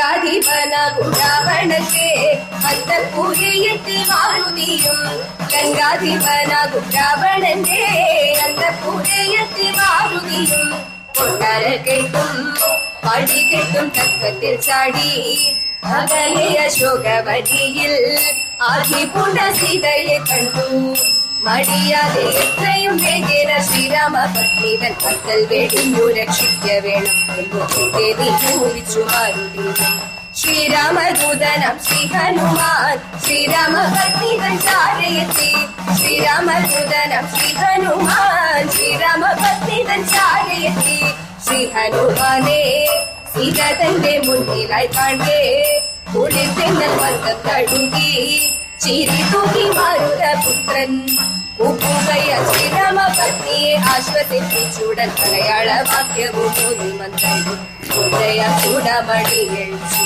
ഗംഗാധിപനാകും രാവണന്റെ അന്തപുരയെത്തി മാരുതിയും ഗംഗാധിപനാകും രാവണന്റെ അന്തപുരയെത്തി മാരുതിയും കൊട്ടാര കെട്ടും പടി കെട്ടും തക്കത്തിൽ ചാടി അകലെ അശോകവനിയിൽ ആദിപൂണ്ട സീതയെ കണ്ടു മടിയാതെ എത്രയും വേഗേന ശ്രീരാമ പത്നി തൻ പക്കൽ വെടിഞ്ഞു രക്ഷിക്ക വേണം എന്ന് ചോദിച്ചു മാരുതി ശ്രീരാമദൂതനം ശ്രീ ഹനുമാൻ ശ്രീരാമ പത്നി തൻ ചാരയെത്തി ശ്രീരാമദൂതനം ശ്രീ ഹനുമാൻ ശ്രീരാമ പത്നി തൻ ചാരയെത്തി ശ്രീ ഹനുമാനെ സീത തന്റെ മുന്നിലായി കാണേ കുളിർതെന്നൽ വർഗം കഴുകി ചിരി തൂക്കി മാരുതപുത്രൻ ഉപ്പുകയ ശ്രീരാമ പത്നിയെ ആശ്വസിപ്പിച്ചുടൻ മലയാള വാക്യവും മന്ത്രം ചൂടമണിയഴിച്ചു